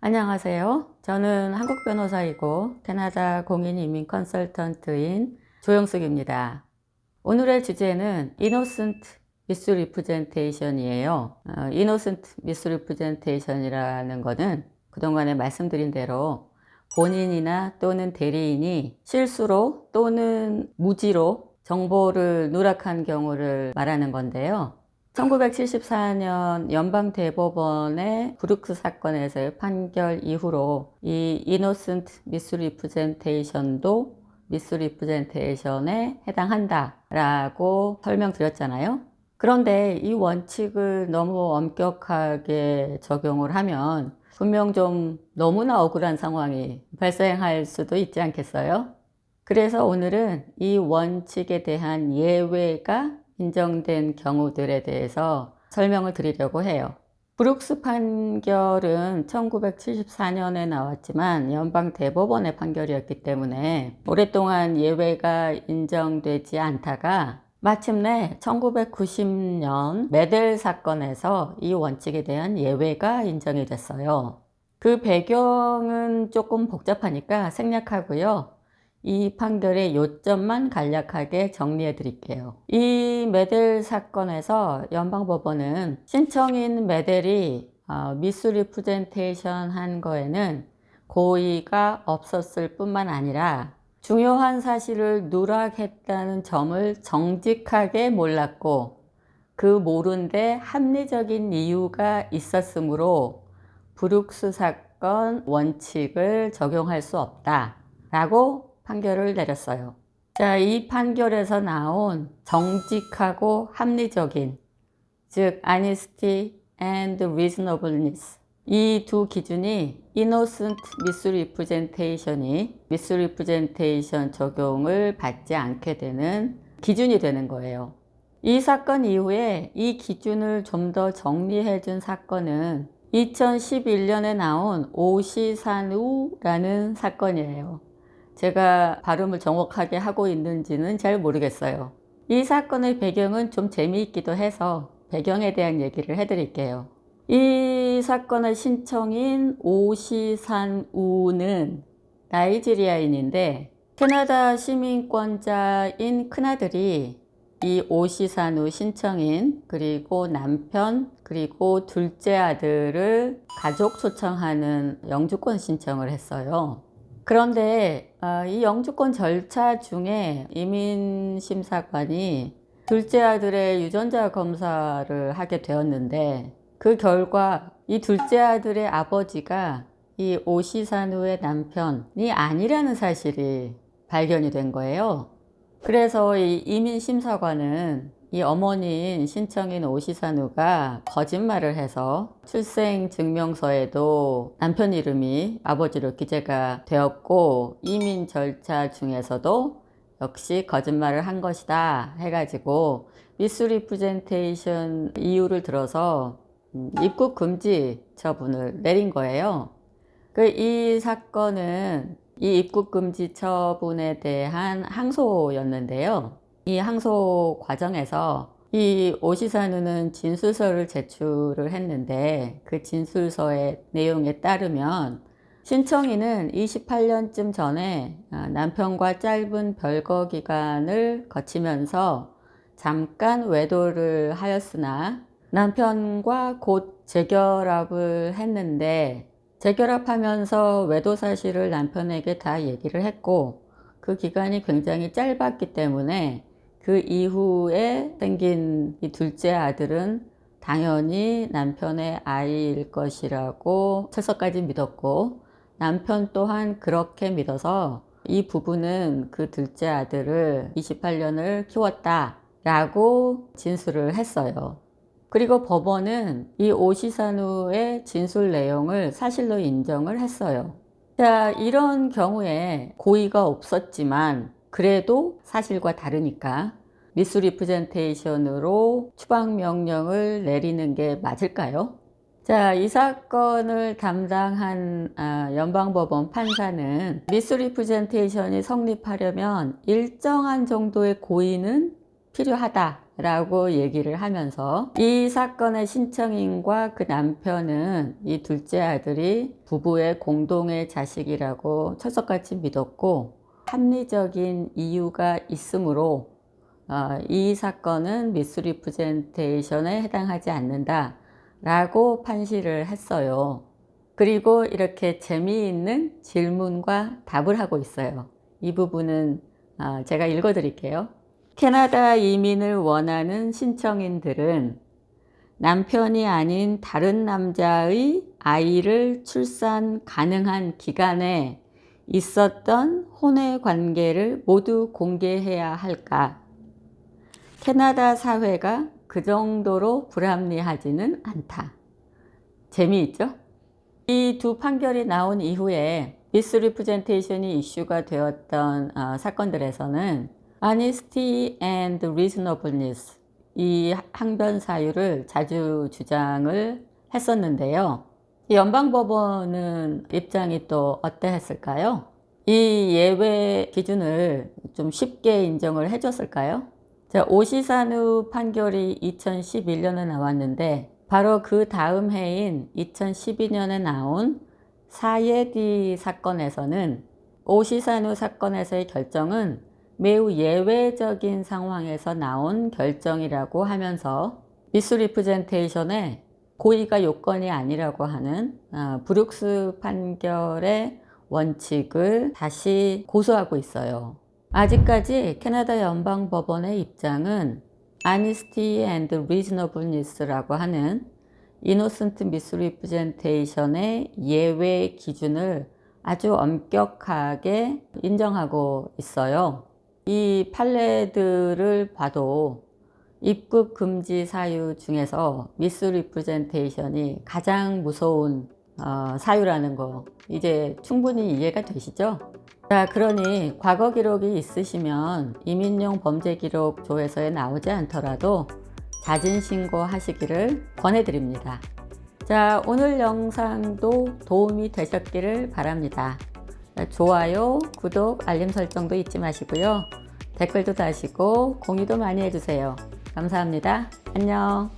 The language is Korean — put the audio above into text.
안녕하세요. 저는 한국 변호사이고 캐나다 공인 이민 컨설턴트인 조영숙입니다. 오늘의 주제는 Innocent Misrepresentation이에요. Innocent Misrepresentation이라는 것은 그동안에 말씀드린 대로 본인이나 또는 대리인이 실수로 또는 무지로 정보를 누락한 경우를 말하는 건데요. 1974년 연방대법원의 브룩스 사건에서의 판결 이후로 이 Innocent Misrepresentation도 Misrepresentation에 해당한다 라고 설명드렸잖아요. 그런데 이 원칙을 너무 엄격하게 적용을 하면 분명 좀 너무나 억울한 상황이 발생할 수도 있지 않겠어요? 그래서 오늘은 이 원칙에 대한 예외가 인정된 경우들에 대해서 설명을 드리려고 해요. 브룩스 판결은 1974년에 나왔지만 연방대법원의 판결이었기 때문에 오랫동안 예외가 인정되지 않다가 마침내 1990년 메델 사건에서 이 원칙에 대한 예외가 인정이 됐어요. 그 배경은 조금 복잡하니까 생략하고요. 이 판결의 요점만 간략하게 정리해 드릴게요. 이 메델 사건에서 연방법원은 신청인 메델이 미스리프레젠테이션 한 거에는 고의가 없었을 뿐만 아니라 중요한 사실을 누락했다는 점을 정직하게 몰랐고 그 모른데 합리적인 이유가 있었으므로 브룩스 사건 원칙을 적용할 수 없다 라고 판결을 내렸어요. 자, 이 판결에서 나온 정직하고 합리적인, 즉 honesty and reasonableness 이 두 기준이 innocent misrepresentation이 misrepresentation 적용을 받지 않게 되는 기준이 되는 거예요. 이 사건 이후에 이 기준을 좀 더 정리해 준 사건은 2011년에 나온 오시산우라는 사건이에요. 제가 발음을 정확하게 하고 있는지는 잘 모르겠어요. 이 사건의 배경은 좀 재미있기도 해서 배경에 대한 얘기를 해드릴게요. 이 사건의 신청인 오시산우는 나이지리아인인데 캐나다 시민권자인 큰아들이 이 오시산우 신청인 그리고 남편 그리고 둘째 아들을 가족 초청하는 영주권 신청을 했어요. 그런데 이 영주권 절차 중에 이민심사관이 둘째 아들의 유전자 검사를 하게 되었는데 그 결과 이 둘째 아들의 아버지가 이 오시산우의 남편이 아니라는 사실이 발견이 된 거예요. 그래서 이 이민심사관은 이 어머니인 신청인 오시산우가 거짓말을 해서 출생증명서에도 남편 이름이 아버지로 기재가 되었고 이민 절차 중에서도 역시 거짓말을 한 것이다 해가지고 미스리프레젠테이션 이유를 들어서 입국 금지 처분을 내린 거예요. 이 사건은 이 입국 금지 처분에 대한 항소였는데요. 이 항소 과정에서 이 오시산우는 진술서를 제출을 했는데 그 진술서의 내용에 따르면 신청인은 28년쯤 전에 남편과 짧은 별거 기간을 거치면서 잠깐 외도를 하였으나 남편과 곧 재결합을 했는데 재결합하면서 외도 사실을 남편에게 다 얘기를 했고 그 기간이 굉장히 짧았기 때문에 그 이후에 생긴 이 둘째 아들은 당연히 남편의 아이일 것이라고 철석까지 믿었고 남편 또한 그렇게 믿어서 이 부부는 그 둘째 아들을 28년을 키웠다 라고 진술을 했어요. 그리고 법원은 이 오시산우의 진술 내용을 사실로 인정을 했어요. 자, 이런 경우에 고의가 없었지만 그래도 사실과 다르니까 미스리프레젠테이션으로 추방명령을 내리는 게 맞을까요? 자, 이 사건을 담당한 연방법원 판사는 미스리프레젠테이션이 성립하려면 일정한 정도의 고의는 필요하다 라고 얘기를 하면서 이 사건의 신청인과 그 남편은 이 둘째 아들이 부부의 공동의 자식이라고 철석같이 믿었고 합리적인 이유가 있으므로 이 사건은 미스리프레젠테이션에 해당하지 않는다 라고 판시를 했어요. 그리고 이렇게 재미있는 질문과 답을 하고 있어요. 이 부분은 제가 읽어 드릴게요. 캐나다 이민을 원하는 신청인들은 남편이 아닌 다른 남자의 아이를 출산 가능한 기간에 있었던 혼외 관계를 모두 공개해야 할까? 캐나다 사회가 그 정도로 불합리하지는 않다. 재미있죠? 이 두 판결이 나온 이후에 미스리프레젠테이션이 이슈가 되었던 사건들에서는 honesty and reasonableness 이 항변 사유를 자주 주장을 했었는데요. 연방법원은 입장이 또 어떠했을까요? 이 예외 기준을 좀 쉽게 인정을 해줬을까요? 자, 오시사누 판결이 2011년에 나왔는데 바로 그 다음 해인 2012년에 나온 사예디 사건에서는 오시사누 사건에서의 결정은 매우 예외적인 상황에서 나온 결정이라고 하면서 미스리프레젠테이션의 고의가 요건이 아니라고 하는 브룩스 판결의 원칙을 다시 고수하고 있어요. 아직까지 캐나다 연방법원의 입장은 honesty and reasonableness라고 하는 innocent misrepresentation의 예외 기준을 아주 엄격하게 인정하고 있어요. 이 판례들을 봐도 입국 금지 사유 중에서 미스리프레젠테이션이 가장 무서운 사유라는 거 이제 충분히 이해가 되시죠? 자, 그러니 과거 기록이 있으시면 이민용 범죄기록 조회서에 나오지 않더라도 자진 신고하시기를 권해드립니다. 자, 오늘 영상도 도움이 되셨기를 바랍니다. 좋아요, 구독, 알림 설정도 잊지 마시고요. 댓글도 다시고 공유도 많이 해주세요. 감사합니다. 안녕.